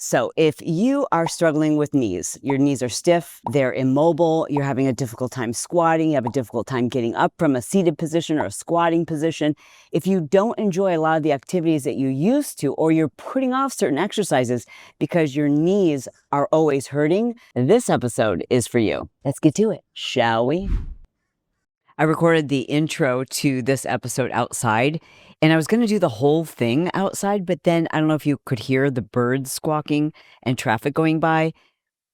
So if you are struggling with knees, your knees are stiff, they're immobile, you're having a difficult time squatting, you have a difficult time getting up from a seated position or a squatting position, if you don't enjoy a lot of the activities that you used to, or you're putting off certain exercises because your knees are always hurting, this episode is for you. Let's get to it, shall we? I recorded the intro to this episode outside, and I was going to do the whole thing outside, but then I don't know if you could hear the birds squawking and traffic going by.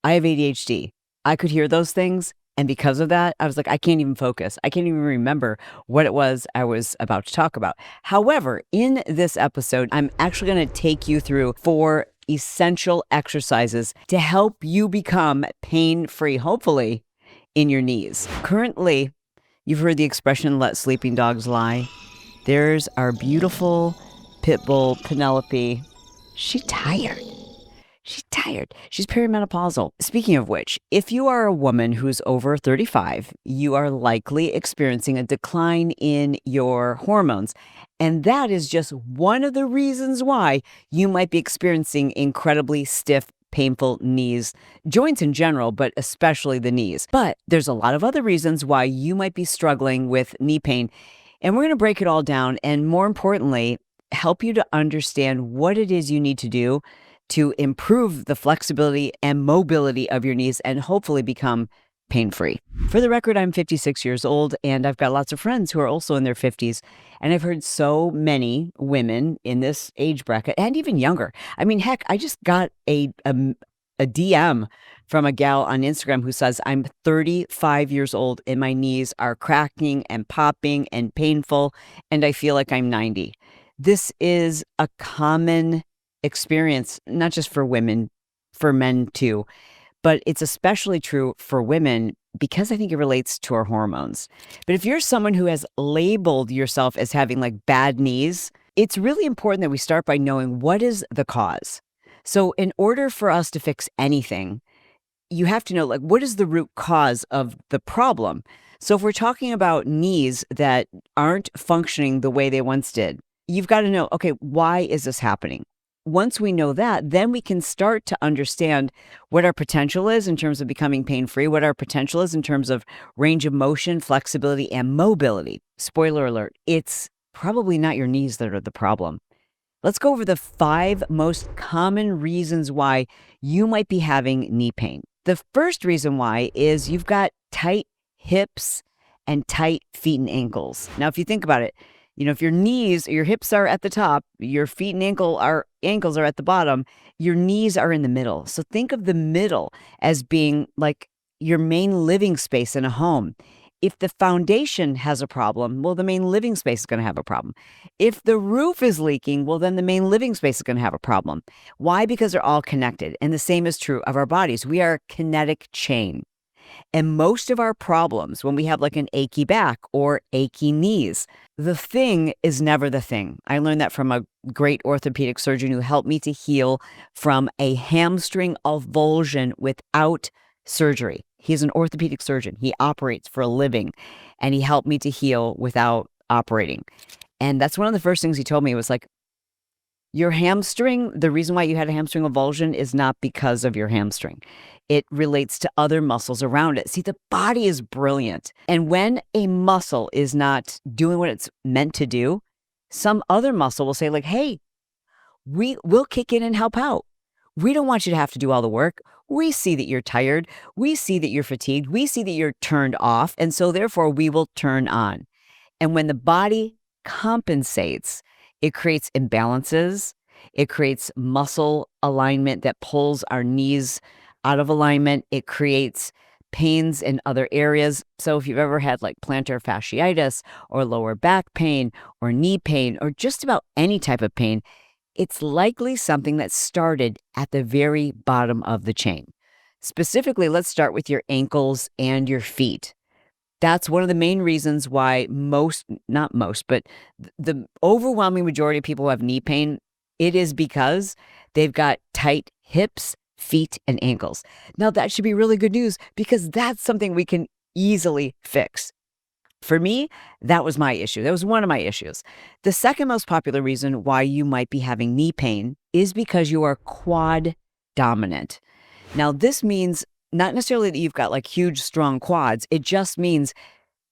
I have ADHD. I could hear those things, and because of that, I was like, I can't even focus. I can't even remember what it was I was about to talk about. However, in this episode, I'm actually going to take you through 4 essential exercises to help you become pain-free, hopefully, in your knees. Currently, you've heard the expression, let sleeping dogs lie. There's our beautiful pit bull, Penelope. She's tired. She's tired. She's perimenopausal. Speaking of which, if you are a woman who's over 35, you are likely experiencing a decline in your hormones. And that is just one of the reasons why you might be experiencing incredibly stiff, painful knees, joints in general, but especially the knees. But there's a lot of other reasons why you might be struggling with knee pain. And we're going to break it all down and, more importantly, help you to understand what it is you need to do to improve the flexibility and mobility of your knees and hopefully become pain-free. For the record, I'm 56 years old and I've got lots of friends who are also in their 50s. And I've heard so many women in this age bracket and even younger. I mean, heck, I just got a DM from a gal on Instagram who says, I'm 35 years old and my knees are cracking and popping and painful, and I feel like I'm 90. This is a common experience, not just for women, for men too, but it's especially true for women because I think it relates to our hormones. But if you're someone who has labeled yourself as having like bad knees, it's really important that we start by knowing what is the cause. So in order for us to fix anything, you have to know, like, what is the root cause of the problem? So if we're talking about knees that aren't functioning the way they once did, you've got to know, okay, why is this happening? Once we know that, then we can start to understand what our potential is in terms of becoming pain-free, what our potential is in terms of range of motion, flexibility, and mobility. Spoiler alert, it's probably not your knees that are the problem. Let's go over the 5 most common reasons why you might be having knee pain. The first reason why is you've got tight hips and tight feet and ankles. Now, if you think about it, if your knees, your hips are at the top, your feet and ankles are at the bottom, your knees are in the middle. So think of the middle as being like your main living space in a home. If the foundation has a problem, well, the main living space is going to have a problem. If the roof is leaking, well, then the main living space is going to have a problem. Why? Because they're all connected. And the same is true of our bodies. We are a kinetic chain. And most of our problems, when we have like an achy back or achy knees, the thing is never the thing. I learned that from a great orthopedic surgeon who helped me to heal from a hamstring avulsion without surgery. He's an orthopedic surgeon. He operates for a living, and he helped me to heal without operating. And that's one of the first things he told me was like, your hamstring, the reason why you had a hamstring avulsion is not because of your hamstring. It relates to other muscles around it. See, the body is brilliant. And when a muscle is not doing what it's meant to do, some other muscle will say like, hey, we'll kick in and help out. We don't want you to have to do all the work. We see that you're tired. We see that you're fatigued. We see that you're turned off. And so therefore we will turn on. And when the body compensates, it creates imbalances. It creates muscle alignment that pulls our knees out of alignment. It creates pains in other areas. So if you've ever had like plantar fasciitis or lower back pain or knee pain or just about any type of pain, it's likely something that started at the very bottom of the chain. Specifically, let's start with your ankles and your feet. That's one of the main reasons why not most, but the overwhelming majority of people who have knee pain, it is because they've got tight hips, feet, and ankles. Now, that should be really good news because that's something we can easily fix. For me, that was my issue. That was one of my issues. The second most popular reason why you might be having knee pain is because you are quad dominant. Now, this means not necessarily that you've got like huge, strong quads. It just means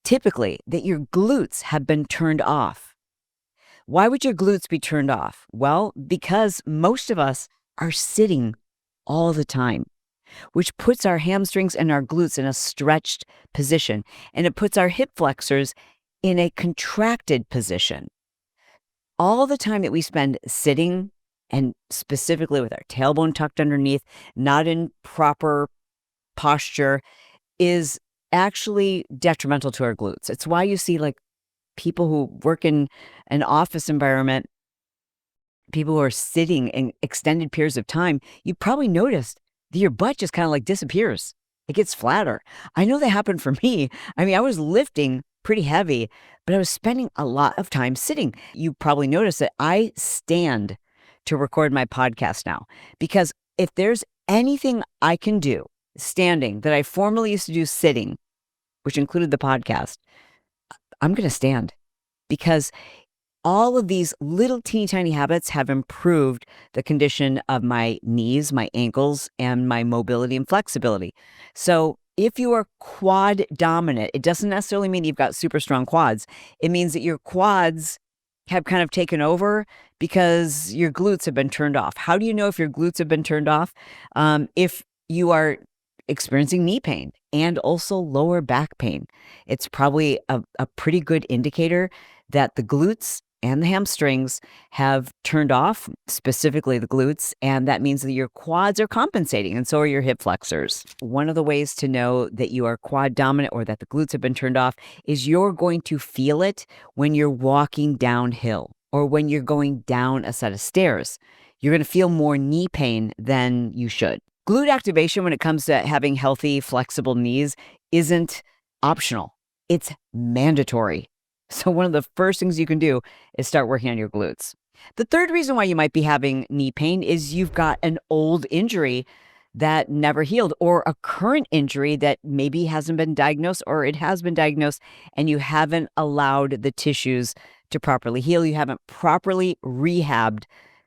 typically that your glutes have been turned off. Why would your glutes be turned off? Well, because most of us are sitting all the time, which puts our hamstrings and our glutes in a stretched position, and it puts our hip flexors in a contracted position. All the time that we spend sitting, and specifically with our tailbone tucked underneath, not in proper posture, is actually detrimental to our glutes. It's why you see like people who work in an office environment, people who are sitting in extended periods of time, you probably noticed that your butt just kind of like disappears. It gets flatter. I know that happened for me. I mean, I was lifting pretty heavy, but I was spending a lot of time sitting. You probably noticed that I stand to record my podcast now, because if there's anything I can do standing that I formerly used to do sitting, which included the podcast, I'm going to stand, because all of these little teeny tiny habits have improved the condition of my knees, my ankles, and my mobility and flexibility. So if you are quad dominant, it doesn't necessarily mean you've got super strong quads. It means that your quads have kind of taken over because your glutes have been turned off. How do you know if your glutes have been turned off? If you are experiencing knee pain and also lower back pain, it's probably a pretty good indicator that the glutes and the hamstrings have turned off, specifically the glutes, and that means that your quads are compensating, and so are your hip flexors. One of the ways to know that you are quad dominant or that the glutes have been turned off is you're going to feel it when you're walking downhill or when you're going down a set of stairs. You're going to feel more knee pain than you should. Glute activation, when it comes to having healthy, flexible knees, isn't optional. It's mandatory. So one of the first things you can do is start working on your glutes. The third reason why you might be having knee pain is you've got an old injury that never healed, or a current injury that maybe hasn't been diagnosed, or it has been diagnosed and you haven't allowed the tissues to properly heal. You haven't properly rehabbed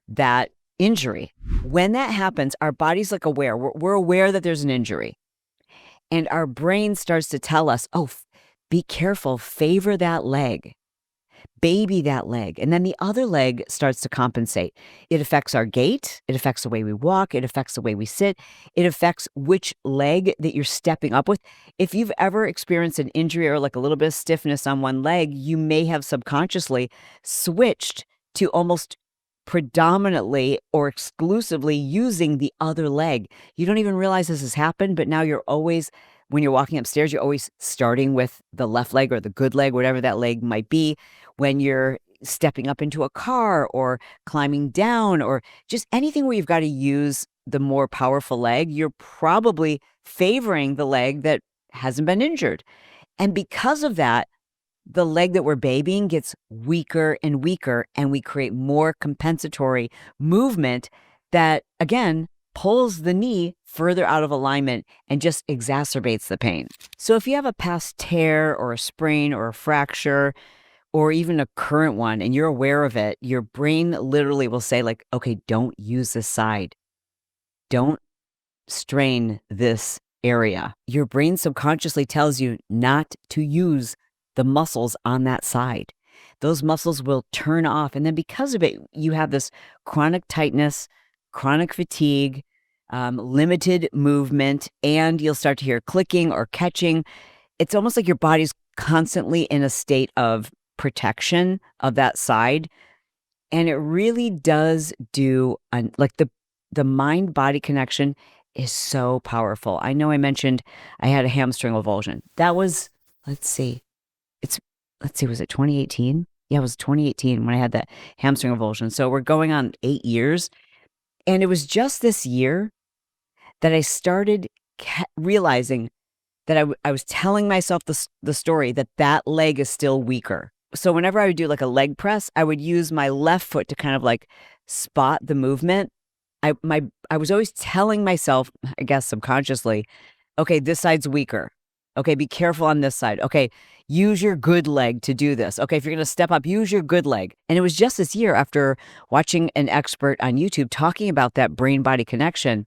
that injury. When that happens, our body's like aware. We're aware that there's an injury, and our brain starts to tell us, oh, be careful, favor that leg, baby that leg. And then the other leg starts to compensate. It affects our gait. It affects the way we walk. It affects the way we sit. It affects which leg that you're stepping up with. If you've ever experienced an injury or like a little bit of stiffness on one leg, you may have subconsciously switched to almost predominantly or exclusively using the other leg. You don't even realize this has happened, but now you're always, when you're walking upstairs, you're always starting with the left leg or the good leg, whatever that leg might be. When you're stepping up into a car or climbing down or just anything where you've got to use the more powerful leg, you're probably favoring the leg that hasn't been injured. And because of that, the leg that we're babying gets weaker and weaker, and we create more compensatory movement that, again, pulls the knee further out of alignment and just exacerbates the pain. So if you have a past tear or a sprain or a fracture or even a current one and you're aware of it, your brain literally will say like, okay, don't use this side. Don't strain this area. Your brain subconsciously tells you not to use the muscles on that side. Those muscles will turn off. And then because of it, you have this chronic tightness, chronic fatigue, limited movement, and you'll start to hear clicking or catching. It's almost like your body's constantly in a state of protection of that side. And it really does do, like the mind-body connection is so powerful. I know I mentioned I had a hamstring avulsion. That was, was it 2018? Yeah, it was 2018 when I had that hamstring avulsion. So we're going on 8 years. And it was just this year that I started realizing that I was telling myself the story that that leg is still weaker. So whenever I would do like a leg press, I would use my left foot to kind of like spot the movement. I was always telling myself, I guess subconsciously, okay, this side's weaker. Okay, be careful on this side. Okay, use your good leg to do this. Okay, if you're going to step up, use your good leg. And it was just this year after watching an expert on YouTube talking about that brain-body connection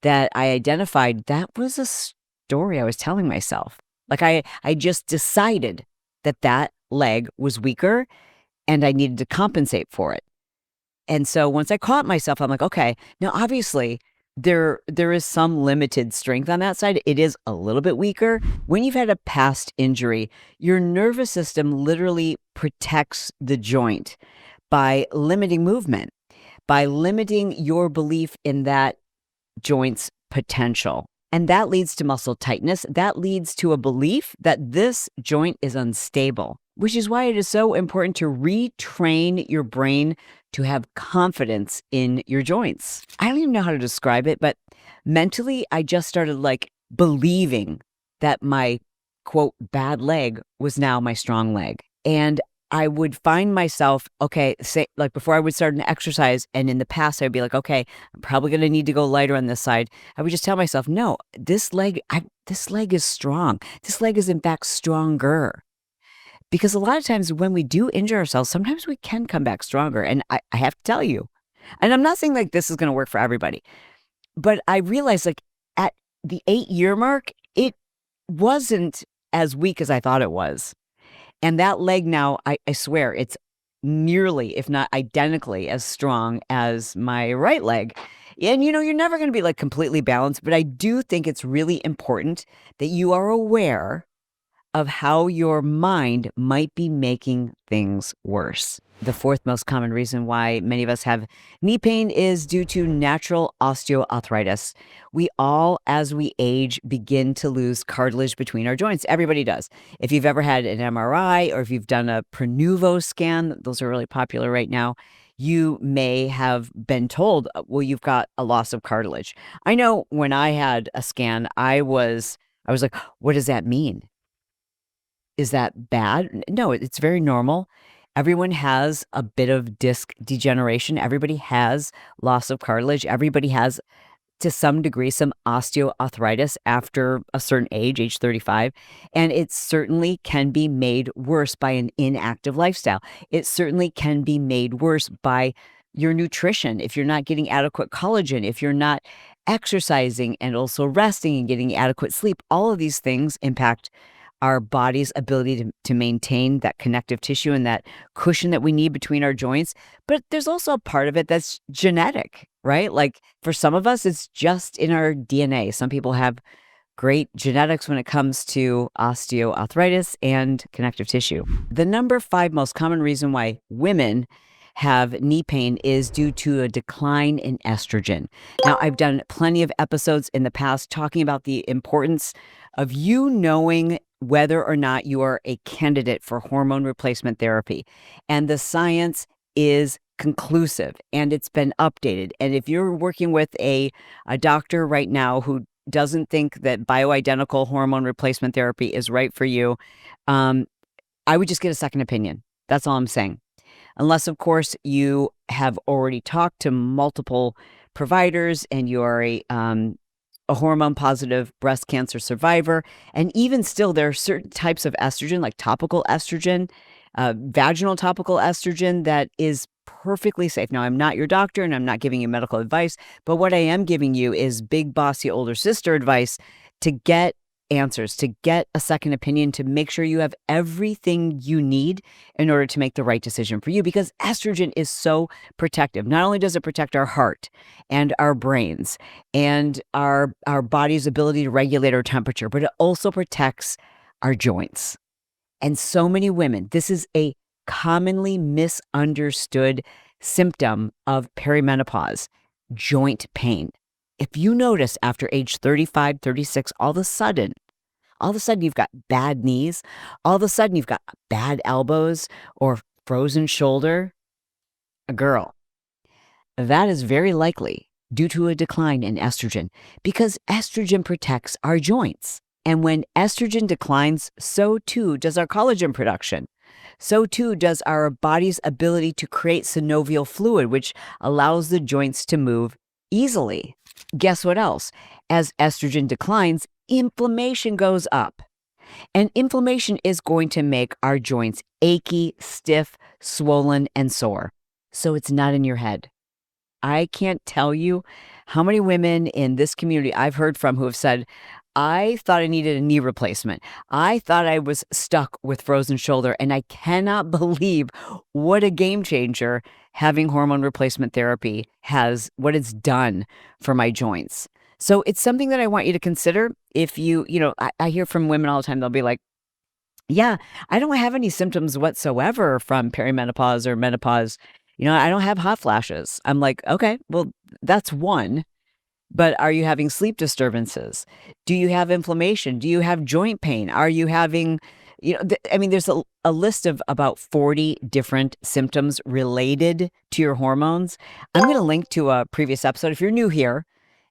that I identified that was a story I was telling myself. Like I just decided that that leg was weaker and I needed to compensate for it. And so once I caught myself, I'm like, okay, now obviously there is some limited strength on that side. It is a little bit weaker. When you've had a past injury, your nervous system literally protects the joint by limiting movement, by limiting your belief in that joint's potential. And that leads to muscle tightness. That leads to a belief that this joint is unstable, which is why it is so important to retrain your brain to have confidence in your joints. I don't even know how to describe it, but mentally, I just started like believing that my quote bad leg was now my strong leg. And I would find myself, okay, say like before I would start an exercise, and in the past I'd be like, okay, I'm probably going to need to go lighter on this side. I would just tell myself, no, this leg is strong. This leg is in fact stronger. Because a lot of times when we do injure ourselves, sometimes we can come back stronger. And I have to tell you, and I'm not saying like this is going to work for everybody, but I realized like at the 8-year mark, it wasn't as weak as I thought it was. And that leg now, I swear, it's nearly, if not identically, as strong as my right leg. And, you're never going to be like completely balanced, but I do think it's really important that you are aware of how your mind might be making things worse. The fourth most common reason why many of us have knee pain is due to natural osteoarthritis. We all, as we age, begin to lose cartilage between our joints. Everybody does. If you've ever had an MRI or if you've done a Prenuvo scan, those are really popular right now, you may have been told, well, you've got a loss of cartilage. I know when I had a scan, I was like, what does that mean? Is that bad? No, it's very normal. Everyone has a bit of disc degeneration. Everybody has loss of cartilage. Everybody has, to some degree, some osteoarthritis after a certain age 35. And it certainly can be made worse by an inactive lifestyle. It certainly can be made worse by your nutrition. If you're not getting adequate collagen, if you're not exercising and also resting and getting adequate sleep, all of these things impact our body's ability to maintain that connective tissue and that cushion that we need between our joints. But there's also a part of it that's genetic, right? Like for some of us, it's just in our DNA. Some people have great genetics when it comes to osteoarthritis and connective tissue. The number 5 most common reason why women have knee pain is due to a decline in estrogen. Now, I've done plenty of episodes in the past talking about the importance of you knowing whether or not you are a candidate for hormone replacement therapy. And the science is conclusive and it's been updated. And if you're working with a doctor right now who doesn't think that bioidentical hormone replacement therapy is right for you, I would just get a second opinion. That's all I'm saying. Unless, of course, you have already talked to multiple providers and you are a hormone-positive breast cancer survivor. And even still, there are certain types of estrogen, like topical estrogen, vaginal topical estrogen, that is perfectly safe. Now, I'm not your doctor and I'm not giving you medical advice, but what I am giving you is big, bossy older sister advice to get answers, to get a second opinion, to make sure you have everything you need in order to make the right decision for you, because estrogen is so protective. Not only does it protect our heart and our brains and our body's ability to regulate our temperature, but it also protects our joints. And so many women, this is a commonly misunderstood symptom of perimenopause, joint pain. If you notice after age 35, 36, all of a sudden you've got bad knees, all of a sudden you've got bad elbows or frozen shoulder, a girl, that is very likely due to a decline in estrogen, because estrogen protects our joints. And when estrogen declines, so too does our collagen production. So too does our body's ability to create synovial fluid, which allows the joints to move easily. Guess what else? As estrogen declines, inflammation goes up. And inflammation is going to make our joints achy, stiff, swollen, and sore. So it's not in your head. I can't tell you how many women in this community I've heard from who have said, I thought I needed a knee replacement. I thought I was stuck with frozen shoulder. And I cannot believe what a game changer having hormone replacement therapy has, what it's done for my joints. So it's something that I want you to consider. If I hear from women all the time, they'll be like, yeah, I don't have any symptoms whatsoever from perimenopause or menopause. I don't have hot flashes. I'm like, okay, well, that's one. But are you having sleep disturbances? Do you have inflammation? Do you have joint pain? Are you having, there's a list of about 40 different symptoms related to your hormones. I'm going to link to a previous episode. If you're new here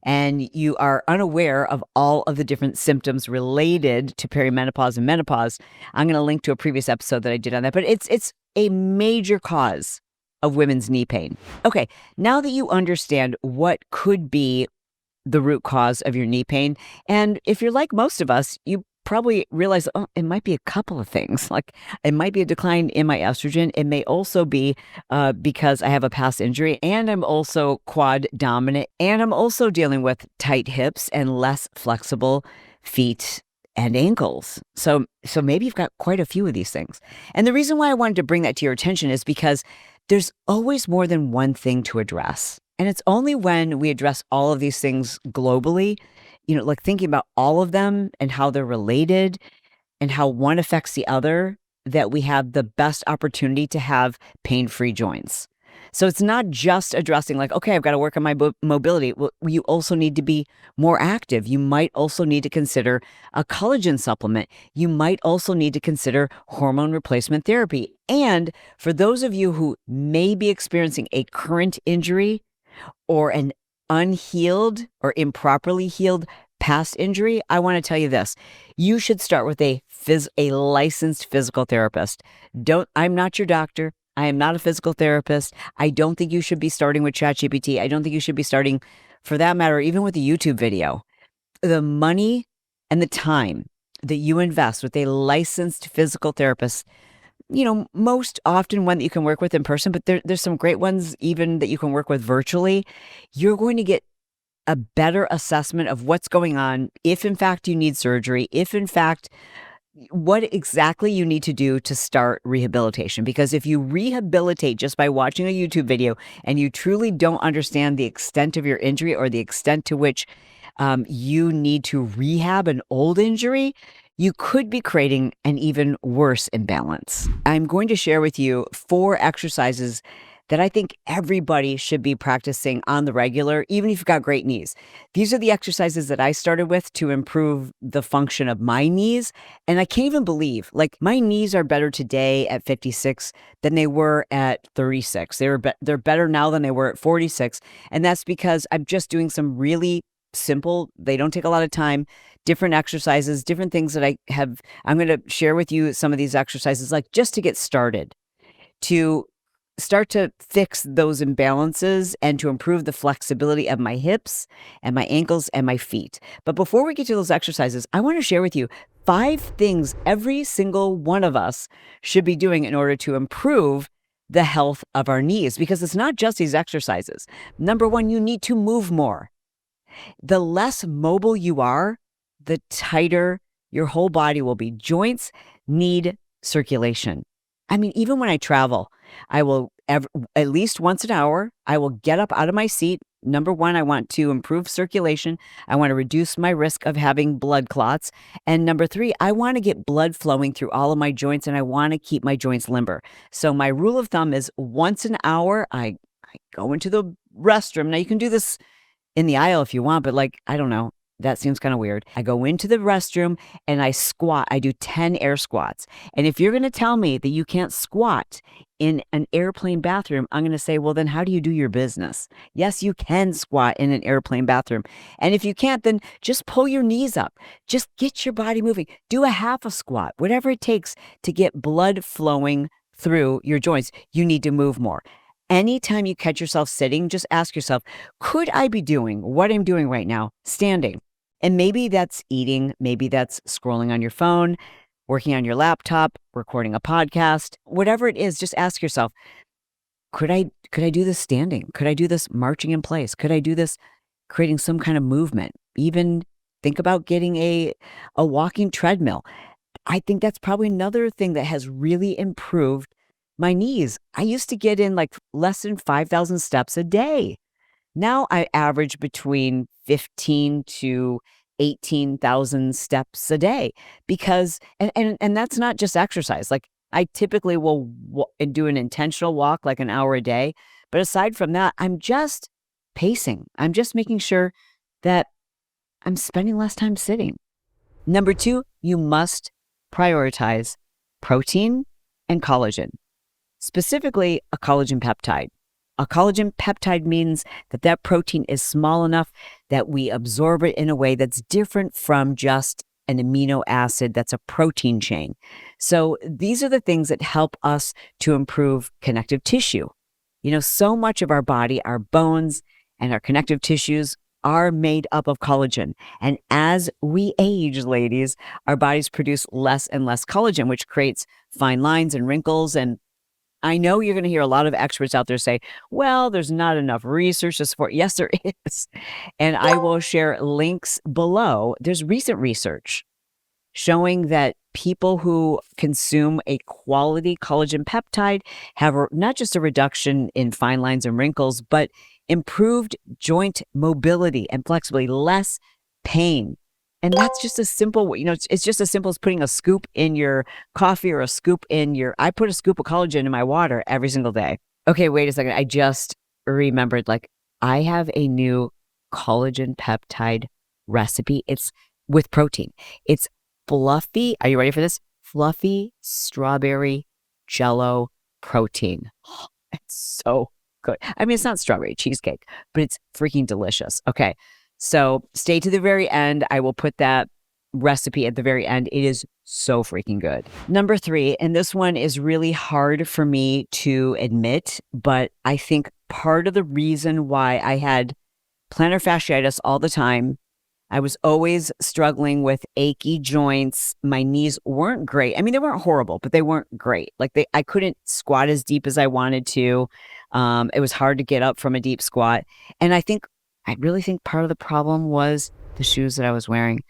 and you are unaware of all of the different symptoms related to perimenopause and menopause, I'm going to link to a previous episode that I did on that. But it's a major cause of women's knee pain. Okay, now that you understand what could be the root cause of your knee pain, and if you're like most of us, you probably realize, oh, it might be a couple of things. Like it might be a decline in my estrogen. It may also be because I have a past injury, and I'm also quad dominant, and I'm also dealing with tight hips and less flexible feet and ankles. So maybe you've got quite a few of these things. And the reason why I wanted to bring that to your attention is because there's always more than one thing to address. And it's only when we address all of these things globally, like thinking about all of them and how they're related and how one affects the other, that we have the best opportunity to have pain-free joints. So it's not just addressing like, okay, I've got to work on my mobility. Well, you also need to be more active. You might also need to consider a collagen supplement. You might also need to consider hormone replacement therapy. And for those of you who may be experiencing a current injury or an unhealed or improperly healed past injury, I want to tell you this. You should start with a licensed physical therapist. I'm not your doctor. I am not a physical therapist. I don't think you should be starting with ChatGPT. I don't think you should be starting, for that matter, even with a YouTube video. The money and the time that you invest with a licensed physical therapist, most often one that you can work with in person, but there's some great ones even that you can work with virtually. You're going to get a better assessment of what's going on, if in fact you need surgery, if in fact what exactly you need to do to start rehabilitation. Because if you rehabilitate just by watching a YouTube video and you truly don't understand the extent of your injury or the extent to which you need to rehab an old injury, you could be creating an even worse imbalance. I'm going to share with you 4 exercises that I think everybody should be practicing on the regular, even if you've got great knees. These are the exercises that I started with to improve the function of my knees. And I can't even believe, like, my knees are better today at 56 than they were at 36. They're better now than they were at 46. And that's because I'm just doing some really simple, they don't take a lot of time, different exercises, different things that I'm going to share with you some of these exercises, like just to get started, to start to fix those imbalances and to improve the flexibility of my hips and my ankles and my feet. But before we get to those exercises, I want to share with you 5 things every single one of us should be doing in order to improve the health of our knees, because it's not just these exercises. Number 1, you need to move more. The less mobile you are, the tighter your whole body will be. Joints need circulation. I mean, even when I travel, I will at least once an hour, I will get up out of my seat. Number 1, I want to improve circulation. I want to reduce my risk of having blood clots. And number 3, I want to get blood flowing through all of my joints, and I want to keep my joints limber. So my rule of thumb is once an hour, I go into the restroom. Now you can do this in the aisle if you want, but I don't know. That seems kind of weird. I go into the restroom and I squat. I do 10 air squats. And if you're going to tell me that you can't squat in an airplane bathroom, I'm going to say, well, then how do you do your business? Yes, you can squat in an airplane bathroom. And if you can't, then just pull your knees up. Just get your body moving. Do a half a squat, whatever it takes to get blood flowing through your joints. You need to move more. Anytime you catch yourself sitting, just ask yourself, could I be doing what I'm doing right now standing? And maybe that's eating, maybe that's scrolling on your phone, working on your laptop, recording a podcast, whatever it is, just ask yourself, could I do this standing? Could I do this marching in place? Could I do this creating some kind of movement? Even think about getting a walking treadmill. I think that's probably another thing that has really improved my knees. I used to get in like less than 5,000 steps a day. Now I average between 15 to 18,000 steps a day because, and that's not just exercise. Like I typically will do an intentional walk like an hour a day. But aside from that, I'm just pacing. I'm just making sure that I'm spending less time sitting. Number 2, you must prioritize protein and collagen, specifically a collagen peptide. A collagen peptide means that that protein is small enough that we absorb it in a way that's different from just an amino acid that's a protein chain. So these are the things that help us to improve connective tissue. So much of our body, our bones and our connective tissues are made up of collagen. And as we age, ladies, our bodies produce less and less collagen, which creates fine lines and wrinkles. And I know you're going to hear a lot of experts out there say, well, there's not enough research to support. Yes, there is. And I will share links below. There's recent research showing that people who consume a quality collagen peptide have not just a reduction in fine lines and wrinkles, but improved joint mobility and flexibility, less pain. And that's just a simple, it's just as simple as putting a scoop in your coffee or a scoop I put a scoop of collagen in my water every single day. Okay, wait a second. I just remembered, I have a new collagen peptide recipe. It's with protein. It's fluffy. Are you ready for this? Fluffy strawberry jello protein. It's so good. I mean, it's not strawberry cheesecake, but it's freaking delicious. Okay. So stay to the very end. I will put that recipe at the very end. It is so freaking good. Number 3, and this one is really hard for me to admit, but I think part of the reason why I had plantar fasciitis all the time, I was always struggling with achy joints. My knees weren't great. I mean, they weren't horrible, but they weren't great. I couldn't squat as deep as I wanted to. It was hard to get up from a deep squat. And I really think part of the problem was the shoes that I was wearing.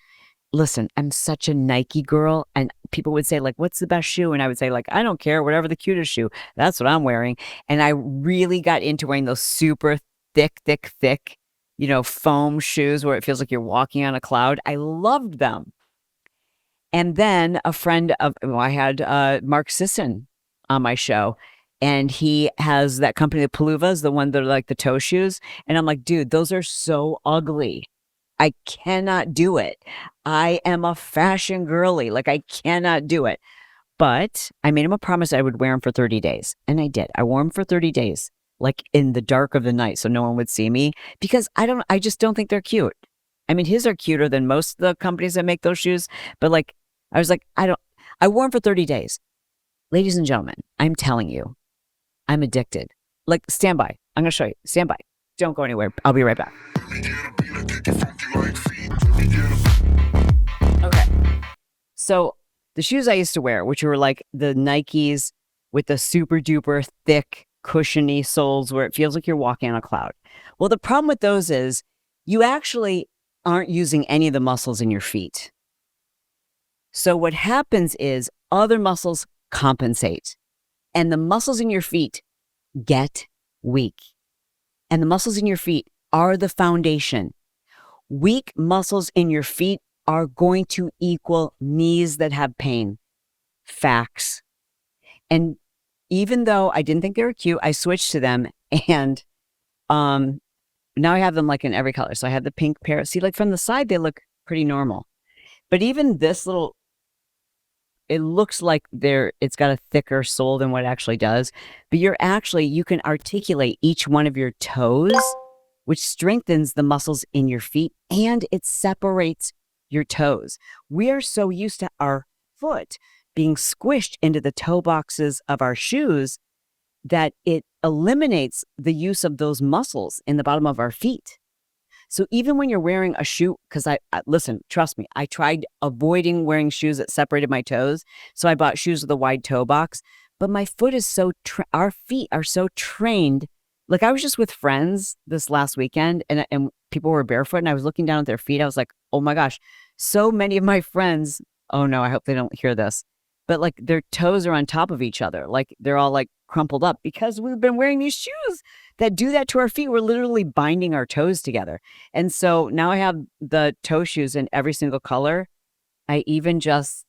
Listen, I'm such a Nike girl, and people would say, what's the best shoe? And I would say, I don't care, whatever the cutest shoe. That's what I'm wearing. And I really got into wearing those super thick, foam shoes where it feels like you're walking on a cloud. I loved them. And then I had Mark Sisson on my show. And he has that company, the Paluvas, the one that are like the toe shoes. And I'm like, dude, those are so ugly. I cannot do it. I am a fashion girly. I cannot do it. But I made him a promise I would wear them for 30 days. And I did. I wore them for 30 days, in the dark of the night, so no one would see me, because I just don't think they're cute. I mean, his are cuter than most of the companies that make those shoes. But I was like, I wore them for 30 days. Ladies and gentlemen, I'm telling you, I'm addicted. Stand by. I'm going to show you. Stand by. Don't go anywhere. I'll be right back. Okay. So the shoes I used to wear, which were the Nikes with the super duper thick, cushiony soles where it feels like you're walking on a cloud. Well, the problem with those is you actually aren't using any of the muscles in your feet. So what happens is other muscles compensate. And the muscles in your feet get weak. And the muscles in your feet are the foundation. Weak muscles in your feet are going to equal knees that have pain. Facts. And even though I didn't think they were cute, I switched to them. And now I have them in every color. So I have the pink pair. See, from the side, they look pretty normal. But even this it looks like it's got a thicker sole than what it actually does. But you can articulate each one of your toes, which strengthens the muscles in your feet, and it separates your toes. We are so used to our foot being squished into the toe boxes of our shoes that it eliminates the use of those muscles in the bottom of our feet. So even when you're wearing a shoe, because listen, trust me, I tried avoiding wearing shoes that separated my toes. So I bought shoes with a wide toe box, but my foot is our feet are so trained. Like I was just with friends this last weekend and people were barefoot and I was looking down at their feet. I was like, oh my gosh, so many of my friends, oh no, I hope they don't hear this, but like their toes are on top of each other. Like they're all like crumpled up because we've been wearing these shoes that do that to our feet. We're literally binding our toes together. And so now I have the toe shoes in every single color. I even just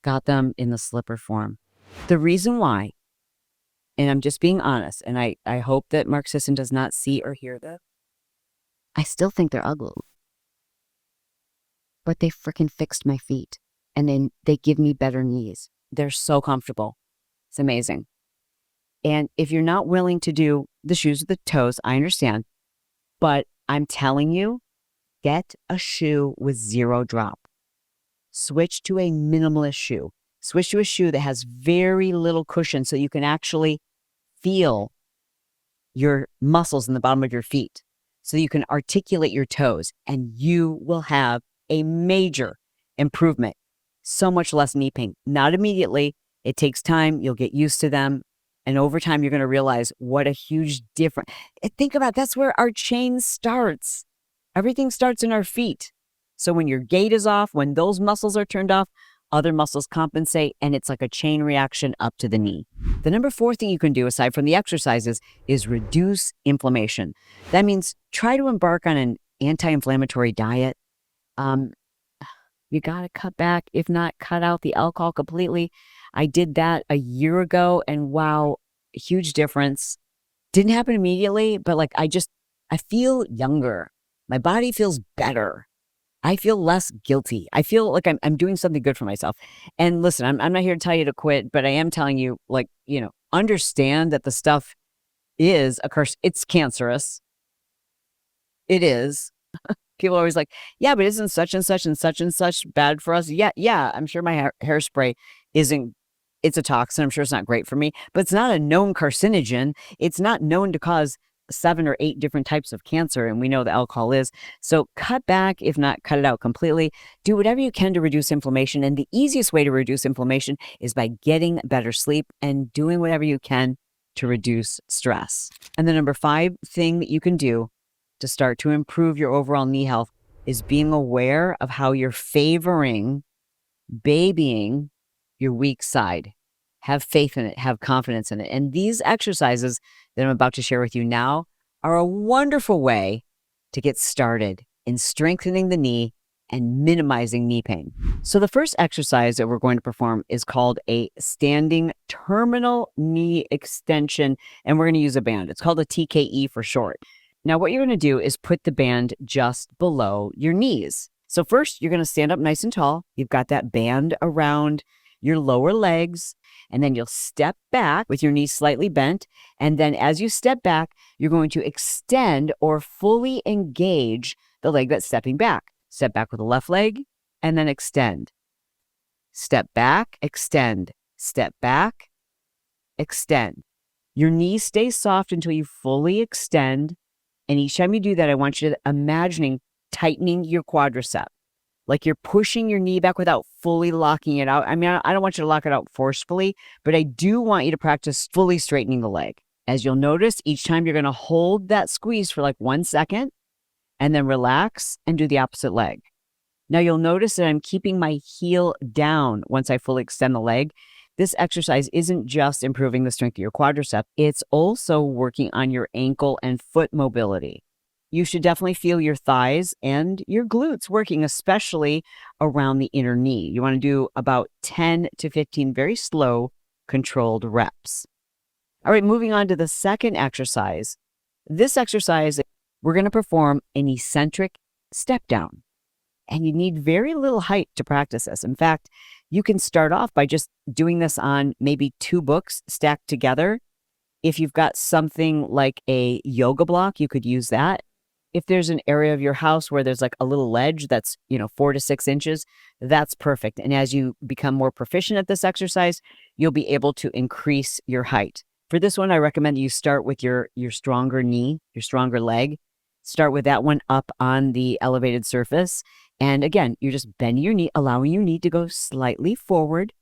got them in the slipper form. The reason why, and I'm just being honest, and I hope that Mark Sisson does not see or hear this, I still think they're ugly. But they freaking fixed my feet. And then they give me better knees. They're so comfortable. It's amazing. And if you're not willing to do the shoes with the toes, I understand. But I'm telling you, get a shoe with 0 drop. Switch to a minimalist shoe. Switch to a shoe that has very little cushion so you can actually feel your muscles in the bottom of your feet. So you can articulate your toes and you will have a major improvement. So much less knee pain. Not immediately. It takes time. You'll get used to them. And over time, you're going to realize what a huge difference. Think about that's where our chain starts. Everything starts in our feet. So when your gait is off, when those muscles are turned off, other muscles compensate, and it's like a chain reaction up to the knee. The number 4 thing you can do, aside from the exercises, is reduce inflammation. That means try to embark on an anti-inflammatory diet. You got to cut back, if not cut out the alcohol completely. I did that a year ago and wow, huge difference. Didn't happen immediately, but like I feel younger. My body feels better. I feel less guilty. I feel like I'm doing something good for myself. And listen, I'm not here to tell you to quit, but I am telling you, like, understand that the stuff is a curse. It's cancerous. It is. People are always like, yeah, but isn't such and such and such and such bad for us? Yeah. I'm sure my hairspray it's a toxin. I'm sure it's not great for me, but it's not a known carcinogen. It's not known to cause 7 or 8 different types of cancer. And we know the alcohol is. So cut back, if not cut it out completely. Do whatever you can to reduce inflammation. And the easiest way to reduce inflammation is by getting better sleep and doing whatever you can to reduce stress. And the number 5 thing that you can do to start to improve your overall knee health is being aware of how you're babying your weak side. Have faith in it, have confidence in it. And these exercises that I'm about to share with you now are a wonderful way to get started in strengthening the knee and minimizing knee pain. So the first exercise that we're going to perform is called a standing terminal knee extension, and we're going to use a band. It's called a TKE for short. Now, what you're going to do is put the band just below your knees. So first, you're going to stand up nice and tall. You've got that band around your lower legs, and then you'll step back with your knees slightly bent. And then as you step back, you're going to extend or fully engage the leg that's stepping back. Step back with the left leg, and then extend. Step back, extend. Step back, extend. Your knee stays soft until you fully extend. And each time you do that, I want you to imagining tightening your quadricep. Like you're pushing your knee back without fully locking it out. I mean, I don't want you to lock it out forcefully, but I do want you to practice fully straightening the leg. As you'll notice, each time you're going to hold that squeeze for like 1 second and then relax and do the opposite leg. Now you'll notice that I'm keeping my heel down once I fully extend the leg. This exercise isn't just improving the strength of your quadricep, it's also working on your ankle and foot mobility. You should definitely feel your thighs and your glutes working, especially around the inner knee. You want to do about 10 to 15 very slow, controlled reps. All right, moving on to the second exercise. This exercise, we're going to perform an eccentric step down. And you need very little height to practice this. In fact, you can start off by just doing this on maybe 2 books stacked together. If you've got something like a yoga block, you could use that. If there's an area of your house where there's like a little ledge that's, 4 to 6 inches, that's perfect. And as you become more proficient at this exercise, you'll be able to increase your height. For this one, I recommend you start with your stronger knee, your stronger leg. Start with that one up on the elevated surface. And again, you're just bending your knee, allowing your knee to go slightly forward.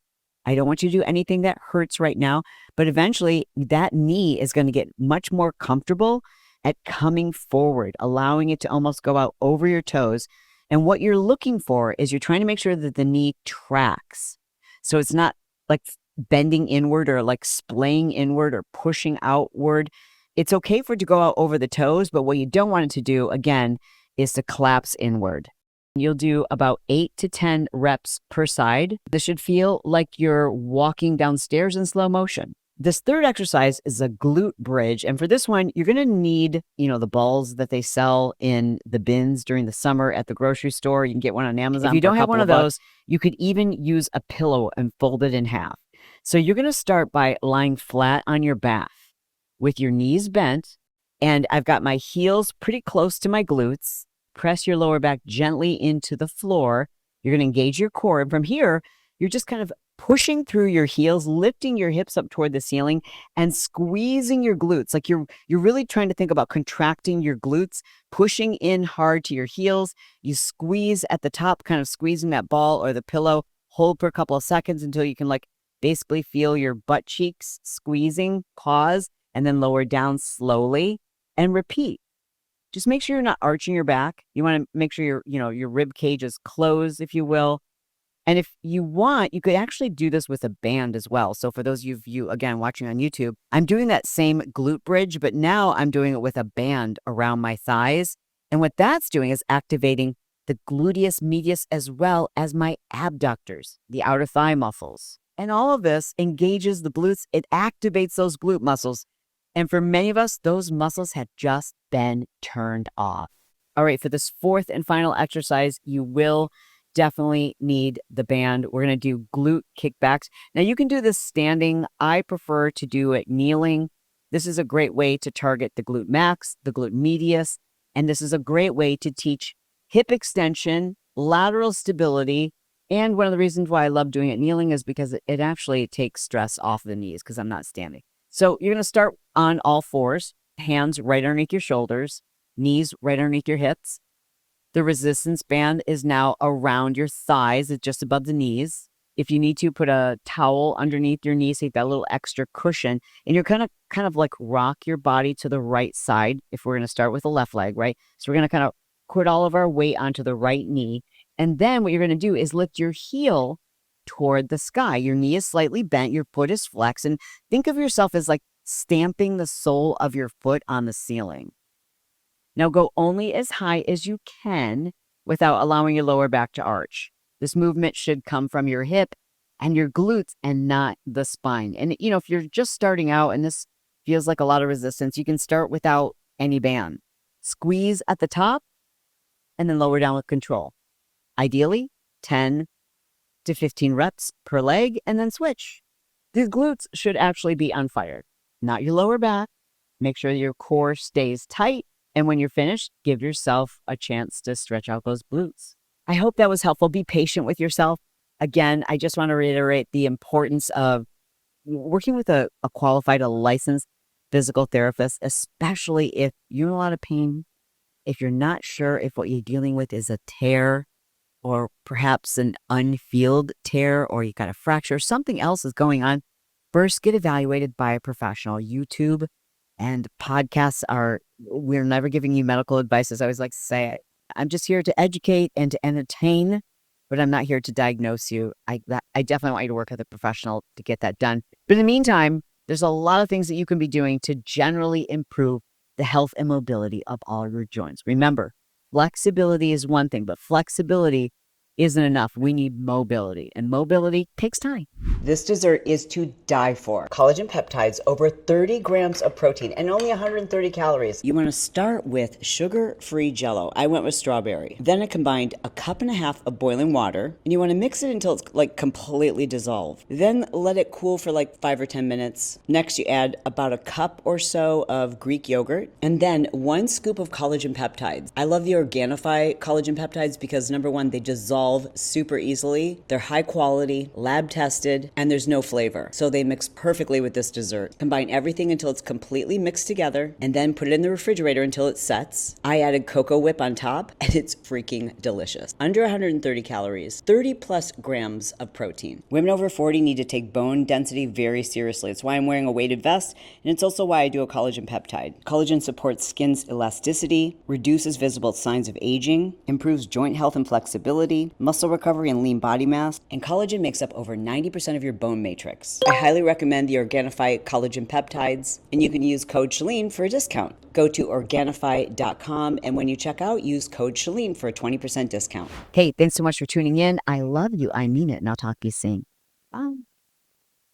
I don't want you to do anything that hurts right now, but eventually that knee is going to get much more comfortable at coming forward, allowing it to almost go out over your toes. And what you're looking for is you're trying to make sure that the knee tracks. So it's not like bending inward or like splaying inward or pushing outward. It's okay for it to go out over the toes, but what you don't want it to do, again, is to collapse inward. You'll do about 8 to 10 reps per side. This should feel like you're walking downstairs in slow motion. This third exercise is a glute bridge. And for this one, you're going to need, the balls that they sell in the bins during the summer at the grocery store. You can get one on Amazon. If you don't have one of those, you could even use a pillow and fold it in half. So you're going to start by lying flat on your back with your knees bent. And I've got my heels pretty close to my glutes. Press your lower back gently into the floor. You're going to engage your core. And from here, you're just kind of pushing through your heels, lifting your hips up toward the ceiling and squeezing your glutes. Like you're really trying to think about contracting your glutes, pushing in hard to your heels. You squeeze at the top, kind of squeezing that ball or the pillow. Hold for a couple of seconds until you can basically feel your butt cheeks squeezing. Pause and then lower down slowly and repeat. Just make sure you're not arching your back. You want to make sure your rib cage is closed, if you will. And if you want, you could actually do this with a band as well. So for those of you, again, watching on YouTube, I'm doing that same glute bridge, but now I'm doing it with a band around my thighs. And what that's doing is activating the gluteus medius as well as my abductors, the outer thigh muscles. And all of this engages the glutes. It activates those glute muscles. And for many of us, those muscles have just been turned off. All right, for this fourth and final exercise, you will definitely need the band. We're going to do glute kickbacks. Now, you can do this standing. I prefer to do it kneeling. This is a great way to target the glute max, the glute medius, and this is a great way to teach hip extension, lateral stability, and one of the reasons why I love doing it kneeling is because it actually takes stress off the knees because I'm not standing. So you're going to start on all fours, hands right underneath your shoulders, knees right underneath your hips. The resistance band is now around your thighs. It's just above the knees. If you need to, put a towel underneath your knees so you've got a little extra cushion. And you're going to kind of rock your body to the right side if we're going to start with the left leg, right? So we're going to kind of put all of our weight onto the right knee. And then what you're going to do is lift your heel toward the sky. Your knee is slightly bent, your foot is flexed, and think of yourself as stamping the sole of your foot on the ceiling. Now go only as high as you can without allowing your lower back to arch. This movement should come from your hip and your glutes and not the spine. And if you're just starting out and this feels like a lot of resistance, you can start without any band. Squeeze at the top and then lower down with control. Ideally, 10 to 15 reps per leg and then switch. The glutes should actually be on fire, not your lower back. Make sure your core stays tight. And when you're finished, give yourself a chance to stretch out those glutes. I hope that was helpful. Be patient with yourself. Again, I just want to reiterate the importance of working with a qualified, a licensed physical therapist, especially if you're in a lot of pain, if you're not sure if what you're dealing with is a tear or perhaps an unhealed tear or you got a fracture, something else is going on. First, get evaluated by a professional. YouTube and podcasts we're never giving you medical advice, as I always like to say. I'm just here to educate and to entertain, but I'm not here to diagnose you. I definitely want you to work with a professional to get that done. But in the meantime, there's a lot of things that you can be doing to generally improve the health and mobility of all your joints. Remember, flexibility is one thing, but flexibility isn't enough. We need mobility, and mobility takes time. This dessert is to die for. Collagen peptides, over 30 grams of protein, and only 130 calories. You want to start with sugar-free Jell-O. I went with strawberry. Then I combined a cup and a half of boiling water, and you want to mix it until it's completely dissolved. Then let it cool for 5 or 10 minutes. Next, you add about a cup or so of Greek yogurt, and then 1 scoop of collagen peptides. I love the Organifi collagen peptides because number one, they dissolve super easily. They're high quality, lab tested, added, and there's no flavor. So they mix perfectly with this dessert. Combine everything until it's completely mixed together, and then put it in the refrigerator until it sets. I added cocoa whip on top, and it's freaking delicious. Under 130 calories, 30 plus grams of protein. Women over 40 need to take bone density very seriously. It's why I'm wearing a weighted vest, and it's also why I do a collagen peptide. Collagen supports skin's elasticity, reduces visible signs of aging, improves joint health and flexibility, muscle recovery and lean body mass, and collagen makes up over 90% of your bone matrix. I highly recommend the Organifi collagen peptides, and you can use code Chalene for a discount. Go to Organifi.com, and when you check out, use code Chalene for a 20% discount. Hey, thanks so much for tuning in. I love you. I mean it. And I'll talk to you soon. Bye.